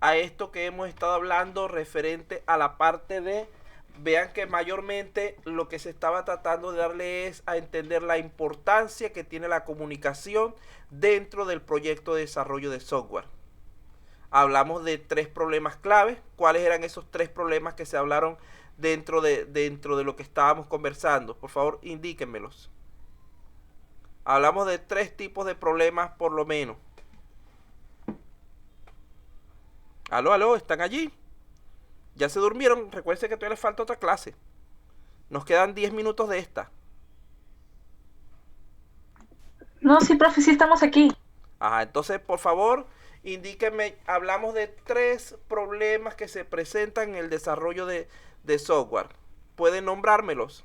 a esto que hemos estado hablando referente a la parte de, vean que mayormente lo que se estaba tratando de darle es a entender la importancia que tiene la comunicación dentro del proyecto de desarrollo de software. Hablamos de 3 problemas claves. ¿Cuáles eran esos 3 problemas que se hablaron dentro de lo que estábamos conversando? Por favor, indíquenmelos. Hablamos de 3 tipos de problemas por lo menos. Aló, aló, ¿están allí? ¿Ya se durmieron? Recuerden que todavía les falta otra clase. Nos quedan 10 minutos de esta. No, sí, profe, sí estamos aquí. Ajá, entonces, por favor, indíquenme, hablamos de 3 problemas que se presentan en el desarrollo de software. ¿Pueden nombrármelos?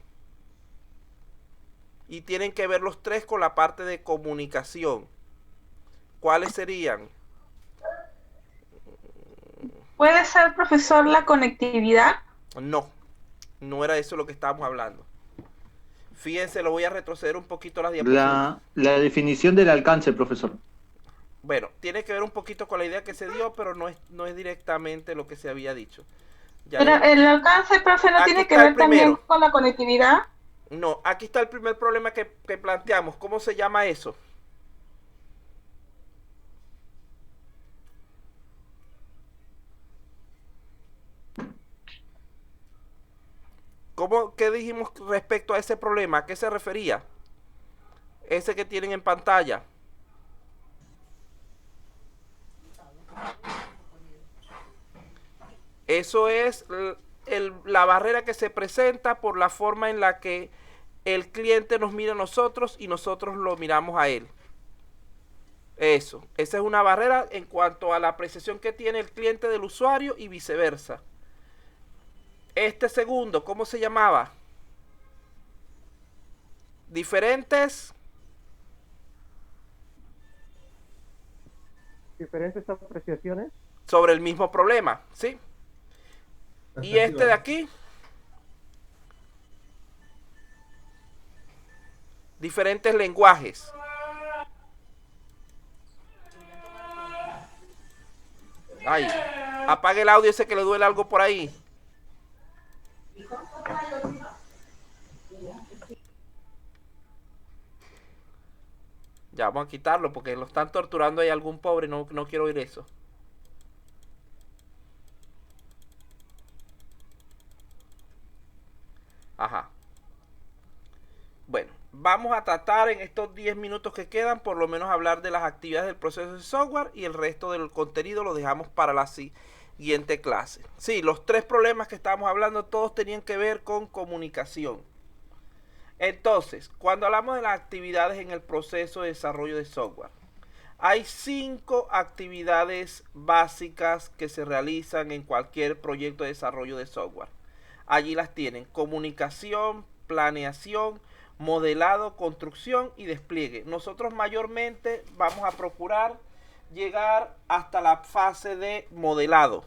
Y tienen que ver los 3 con la parte de comunicación. ¿Cuáles serían? ¿Puede ser, profesor, la conectividad? No, no era eso lo que estábamos hablando. Fíjense, lo voy a retroceder un poquito las diapositivas. La definición del alcance, profesor. Bueno, tiene que ver un poquito con la idea que se dio, pero no es directamente lo que se había dicho. Ya Pero el alcance, profe, ¿no aquí tiene que está el ver también primero. con la conectividad? No, aquí está el primer problema que planteamos. ¿Cómo se llama eso? ¿Qué dijimos respecto a ese problema? ¿A qué se refería? Ese que tienen en pantalla. Eso es la barrera que se presenta por la forma en la que el cliente nos mira a nosotros y nosotros lo miramos a él. Eso, esa es una barrera en cuanto a la apreciación que tiene el cliente del usuario y viceversa. Este segundo, ¿cómo se llamaba? Diferentes apreciaciones. sobre el mismo problema, ¿sí? Y este de aquí, diferentes lenguajes. Ay, apague el audio ese que le duele algo por ahí. Ya, vamos a quitarlo porque lo están torturando ahí algún pobre, no quiero oír eso. Ajá. Bueno, vamos a tratar en estos 10 minutos que quedan, por lo menos hablar de las actividades del proceso de software y el resto del contenido lo dejamos para la siguiente clase. Sí, los 3 problemas que estábamos hablando todos tenían que ver con comunicación. Entonces, cuando hablamos de las actividades en el proceso de desarrollo de software, hay 5 actividades básicas que se realizan en cualquier proyecto de desarrollo de software. Allí las tienen: comunicación, planeación, modelado, construcción y despliegue. Nosotros mayormente vamos a procurar llegar hasta la fase de modelado.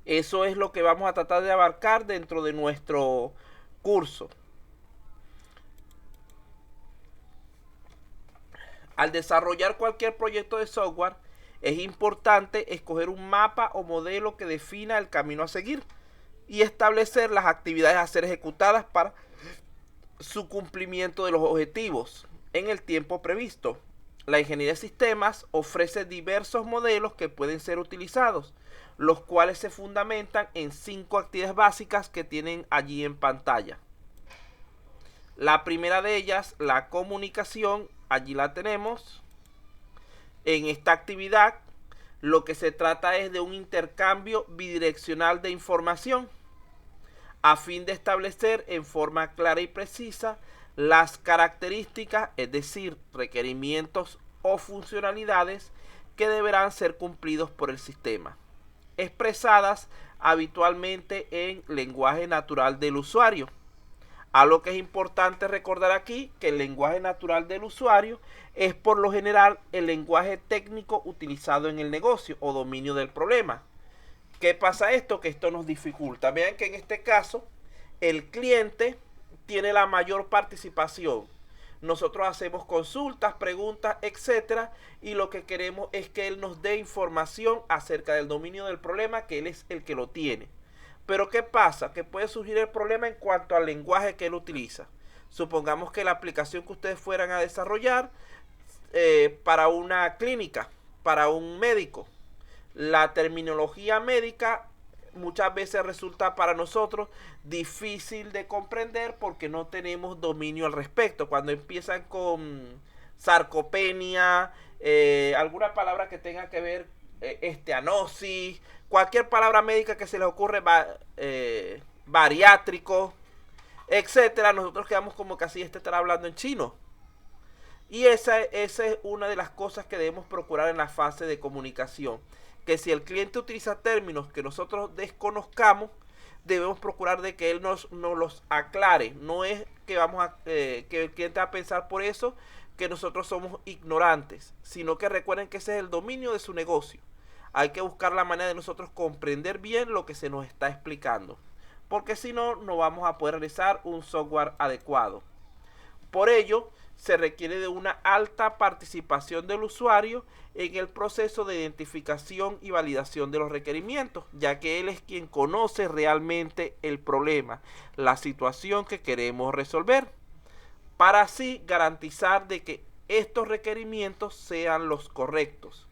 Eso es lo que vamos a tratar de abarcar dentro de nuestro curso. Al desarrollar cualquier proyecto de software, es importante escoger un mapa o modelo que defina el camino a seguir y establecer las actividades a ser ejecutadas para su cumplimiento de los objetivos en el tiempo previsto. La ingeniería de sistemas ofrece diversos modelos que pueden ser utilizados, los cuales se fundamentan en 5 actividades básicas que tienen allí en pantalla. La primera de ellas, la comunicación, allí la tenemos. En esta actividad, lo que se trata es de un intercambio bidireccional de información a fin de establecer en forma clara y precisa las características, es decir, requerimientos o funcionalidades que deberán ser cumplidos por el sistema, expresadas habitualmente en lenguaje natural del usuario. Algo que es importante recordar aquí, que el lenguaje natural del usuario es por lo general el lenguaje técnico utilizado en el negocio o dominio del problema. ¿Qué pasa esto? Que esto nos dificulta. Vean que en este caso el cliente tiene la mayor participación. Nosotros hacemos consultas, preguntas, etcétera, y lo que queremos es que él nos dé información acerca del dominio del problema, que él es el que lo tiene. Pero ¿qué pasa? Que puede surgir el problema en cuanto al lenguaje que él utiliza. Supongamos que la aplicación que ustedes fueran a desarrollar para una clínica, para un médico, la terminología médica muchas veces resulta para nosotros difícil de comprender porque no tenemos dominio al respecto. Cuando empiezan con sarcopenia, alguna palabra que tenga que ver, esteanosis, cualquier palabra médica que se les ocurre, bariátrico, etcétera, nosotros quedamos como que así estará hablando en chino. Y esa es una de las cosas que debemos procurar en la fase de comunicación. Que si el cliente utiliza términos que nosotros desconozcamos, debemos procurar de que él nos los aclare. No es que que el cliente va a pensar por eso que nosotros somos ignorantes, sino que recuerden que ese es el dominio de su negocio. Hay que buscar la manera de nosotros comprender bien lo que se nos está explicando, porque si no, no vamos a poder realizar un software adecuado. Por ello, se requiere de una alta participación del usuario en el proceso de identificación y validación de los requerimientos, ya que él es quien conoce realmente el problema, la situación que queremos resolver, para así garantizar de que estos requerimientos sean los correctos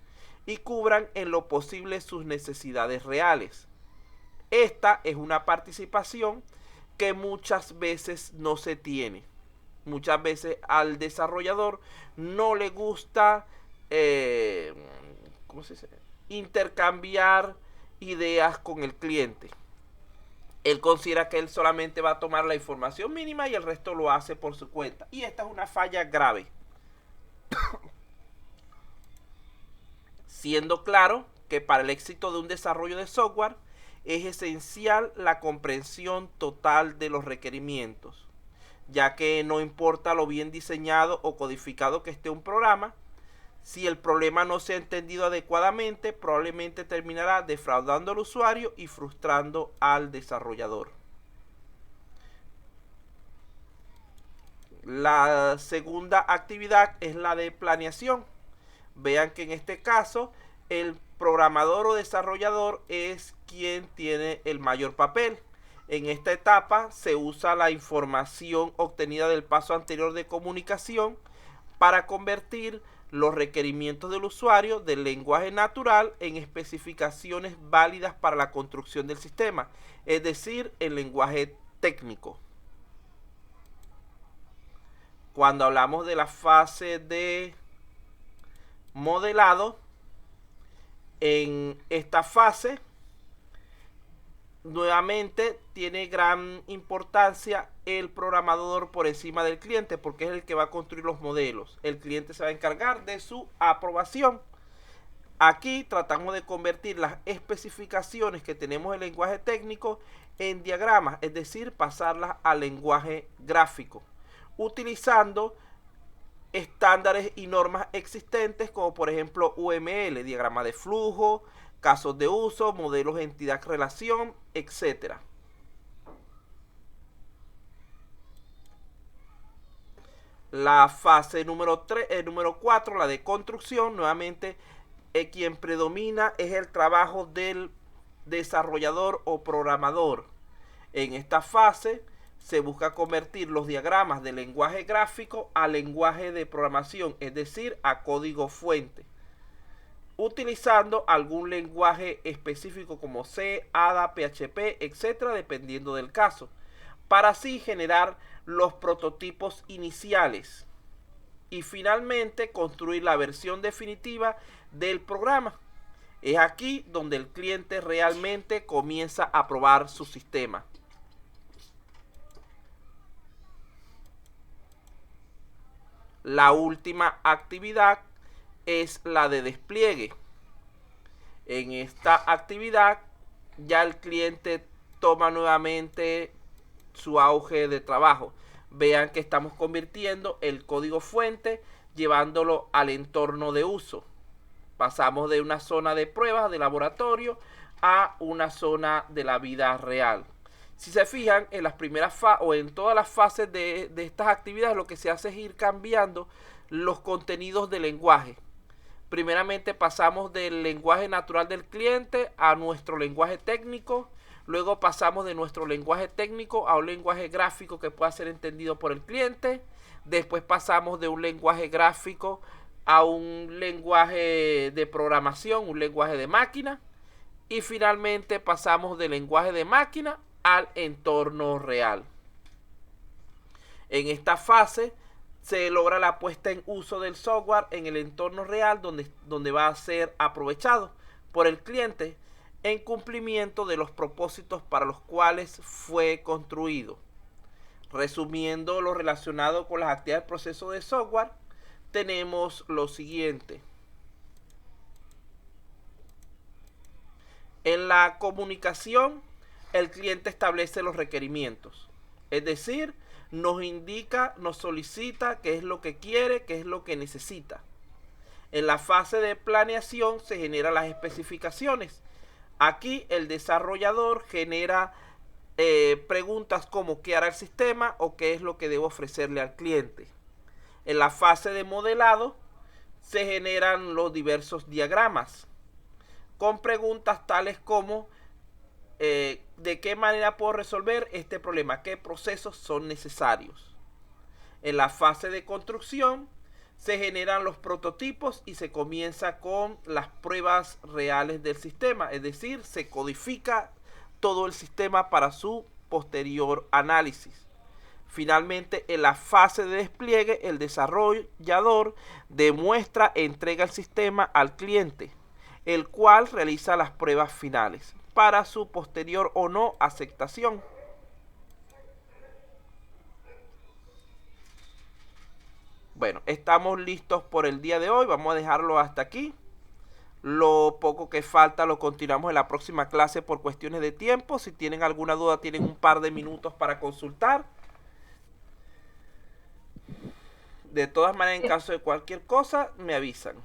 y cubran en lo posible sus necesidades reales. Esta es una participación que muchas veces no se tiene. Muchas veces al desarrollador no le gusta intercambiar ideas con el cliente. Él considera que él solamente va a tomar la información mínima y el resto lo hace por su cuenta. Y esta es una falla grave. Siendo claro que para el éxito de un desarrollo de software es esencial la comprensión total de los requerimientos, ya que no importa lo bien diseñado o codificado que esté un programa, si el problema no se ha entendido adecuadamente, probablemente terminará defraudando al usuario y frustrando al desarrollador. La segunda actividad es la de planeación. Vean que en este caso el programador o desarrollador es quien tiene el mayor papel. En esta etapa se usa la información obtenida del paso anterior de comunicación para convertir los requerimientos del usuario del lenguaje natural en especificaciones válidas para la construcción del sistema, es decir, el lenguaje técnico. Cuando hablamos de la fase de modelado, en esta fase nuevamente tiene gran importancia el programador por encima del cliente, porque es el que va a construir los modelos. El cliente se va a encargar de su aprobación. Aquí tratamos de convertir las especificaciones que tenemos en lenguaje técnico en diagramas, es decir, pasarlas al lenguaje gráfico, utilizando estándares y normas existentes como por ejemplo UML, diagrama de flujo, casos de uso, modelos entidad-relación, etc. La fase número 4, la de construcción, nuevamente quien predomina es el trabajo del desarrollador o programador. En esta fase se busca convertir los diagramas del lenguaje gráfico a lenguaje de programación, es decir, a código fuente, utilizando algún lenguaje específico como C, ADA, PHP, etcétera, dependiendo del caso, para así generar los prototipos iniciales y finalmente construir la versión definitiva del programa. Es aquí donde el cliente realmente comienza a probar su sistema. La última actividad es la de despliegue. En esta actividad ya el cliente toma nuevamente su auge de trabajo. Vean que estamos convirtiendo el código fuente, llevándolo al entorno de uso. Pasamos de una zona de pruebas de laboratorio a una zona de la vida real. Si se fijan, en las primeras fases o en todas las fases de estas actividades, lo que se hace es ir cambiando los contenidos del lenguaje. Primeramente pasamos del lenguaje natural del cliente a nuestro lenguaje técnico. Luego pasamos de nuestro lenguaje técnico a un lenguaje gráfico que pueda ser entendido por el cliente. Después pasamos de un lenguaje gráfico a un lenguaje de programación, un lenguaje de máquina. Y finalmente pasamos del lenguaje de máquina al entorno real. En esta fase se logra la puesta en uso del software en el entorno real donde va a ser aprovechado por el cliente en cumplimiento de los propósitos para los cuales fue construido. Resumiendo lo relacionado con las actividades del proceso de software, tenemos lo siguiente. En la comunicación, el cliente establece los requerimientos, es decir, nos indica, nos solicita qué es lo que quiere, qué es lo que necesita. En la fase de planeación se generan las especificaciones. Aquí el desarrollador genera preguntas como qué hará el sistema o qué es lo que debo ofrecerle al cliente. En la fase de modelado se generan los diversos diagramas con preguntas tales como de qué manera puedo resolver este problema, qué procesos son necesarios. En la fase de construcción se generan los prototipos y se comienza con las pruebas reales del sistema, es decir, se codifica todo el sistema para su posterior análisis. Finalmente, en la fase de despliegue, el desarrollador demuestra e entrega el sistema al cliente, el cual realiza las pruebas finales para su posterior o no aceptación. Bueno, estamos listos por el día de hoy. Vamos a dejarlo hasta aquí. Lo poco que falta lo continuamos en la próxima clase por cuestiones de tiempo. Si tienen alguna duda, tienen un par de minutos para consultar. De todas maneras, en caso de cualquier cosa, me avisan.